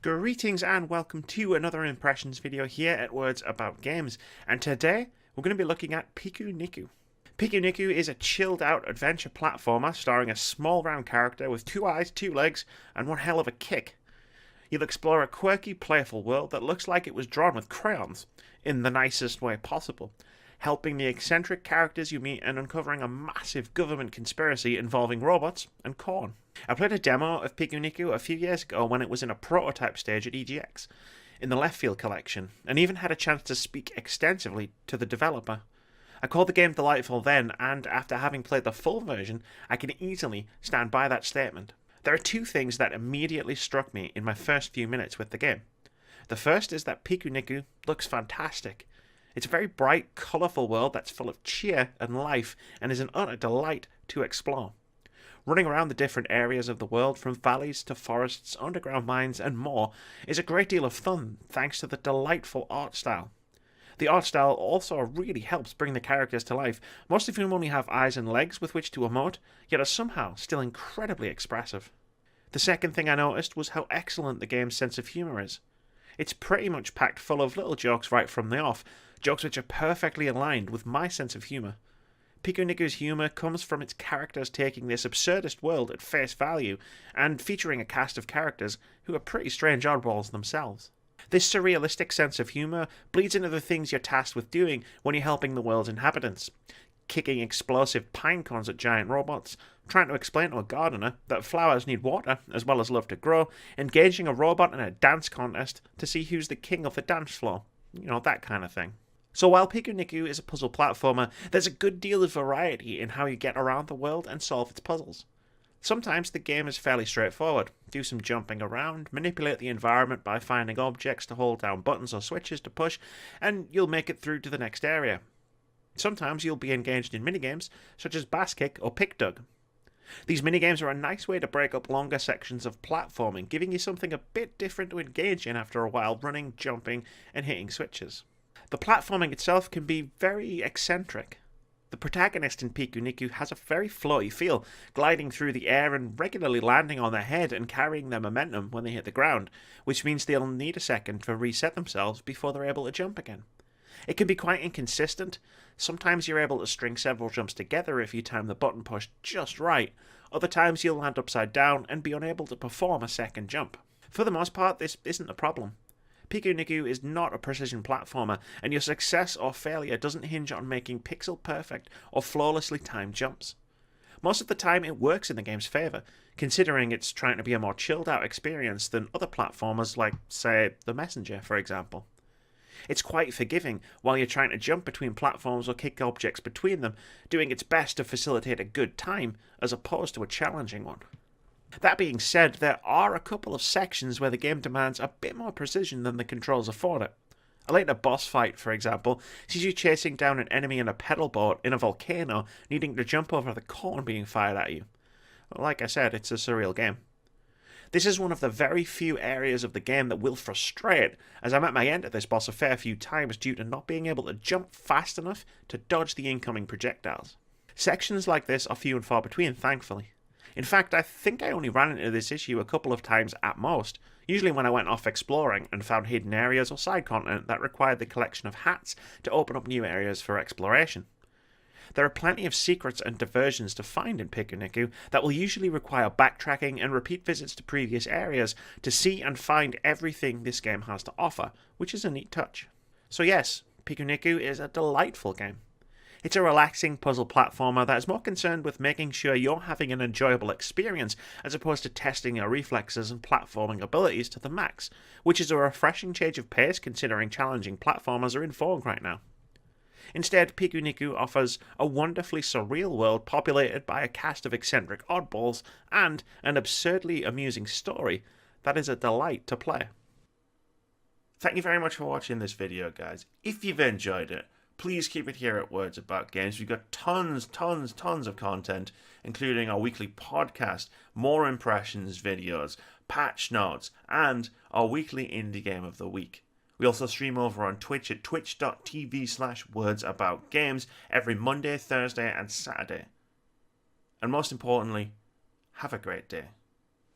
Greetings and welcome to another impressions video here at Words About Games, and today we're going to be looking at PikuNiku. PikuNiku is a chilled out adventure platformer starring a small round character with 2 eyes, 2 legs, and one hell of a kick. You'll explore a quirky, playful world that looks like it was drawn with crayons, in the nicest way possible, helping the eccentric characters you meet and uncovering a massive government conspiracy involving robots and corn. I played a demo of PikuNiku a few years ago when it was in a prototype stage at EGX, in the Left Field collection, and even had a chance to speak extensively to the developer. I called the game delightful then, and after having played the full version, I can easily stand by that statement. There are 2 things that immediately struck me in my first few minutes with the game. The first is that PikuNiku looks fantastic. It's a very bright, colourful world that's full of cheer and life and is an utter delight to explore. Running around the different areas of the world, from valleys to forests, underground mines and more, is a great deal of fun thanks to the delightful art style. The art style also really helps bring the characters to life, most of whom only have eyes and legs with which to emote, yet are somehow still incredibly expressive. The second thing I noticed was how excellent the game's sense of humour is. It's pretty much packed full of little jokes right from the off, jokes which are perfectly aligned with my sense of humour. PikuNiku's humour comes from its characters taking this absurdist world at face value, and featuring a cast of characters who are pretty strange oddballs themselves. This surrealistic sense of humour bleeds into the things you're tasked with doing when you're helping the world's inhabitants. Kicking explosive pine cones at giant robots, trying to explain to a gardener that flowers need water as well as love to grow, engaging a robot in a dance contest to see who's the king of the dance floor. You know, that kind of thing. So while PikuNiku is a puzzle platformer, there's a good deal of variety in how you get around the world and solve its puzzles. Sometimes the game is fairly straightforward. Do some jumping around, manipulate the environment by finding objects to hold down, buttons or switches to push, and you'll make it through to the next area. Sometimes you'll be engaged in minigames, such as Bass Kick or Pick Dug. These minigames are a nice way to break up longer sections of platforming, giving you something a bit different to engage in after a while running, jumping, and hitting switches. The platforming itself can be very eccentric. The protagonist in PikuNiku has a very floaty feel, gliding through the air and regularly landing on their head and carrying their momentum when they hit the ground, which means they'll need a second to reset themselves before they're able to jump again. It can be quite inconsistent. Sometimes you're able to string several jumps together if you time the button push just right. Other times you'll land upside down and be unable to perform a second jump. For the most part, this isn't a problem. PikuNiku is not a precision platformer, and your success or failure doesn't hinge on making pixel-perfect or flawlessly timed jumps. Most of the time it works in the game's favour, considering it's trying to be a more chilled-out experience than other platformers like, say, The Messenger, for example. It's quite forgiving while you're trying to jump between platforms or kick objects between them, doing its best to facilitate a good time as opposed to a challenging one. That being said, there are a couple of sections where the game demands a bit more precision than the controls afford it. A later boss fight, for example, sees you chasing down an enemy in a pedal boat in a volcano, needing to jump over the corn being fired at you. Like I said, it's a surreal game. This is one of the very few areas of the game that will frustrate, as I'm at my end at this boss a fair few times due to not being able to jump fast enough to dodge the incoming projectiles. Sections like this are few and far between, thankfully. In fact, I think I only ran into this issue a couple of times at most, usually when I went off exploring and found hidden areas or side content that required the collection of hats to open up new areas for exploration. There are plenty of secrets and diversions to find in PikuNiku that will usually require backtracking and repeat visits to previous areas to see and find everything this game has to offer, which is a neat touch. So yes, PikuNiku is a delightful game. It's a relaxing puzzle platformer that is more concerned with making sure you're having an enjoyable experience as opposed to testing your reflexes and platforming abilities to the max, which is a refreshing change of pace considering challenging platformers are in vogue right now. Instead, PikuNiku offers a wonderfully surreal world populated by a cast of eccentric oddballs and an absurdly amusing story that is a delight to play. Thank you very much for watching this video, guys. If you've enjoyed it, please keep it here at Words About Games. We've got tons of content, including our weekly podcast, more impressions videos, patch notes, and our weekly indie game of the week. We also stream over on Twitch at twitch.tv/wordsaboutgames every Monday, Thursday, and Saturday. And most importantly, have a great day.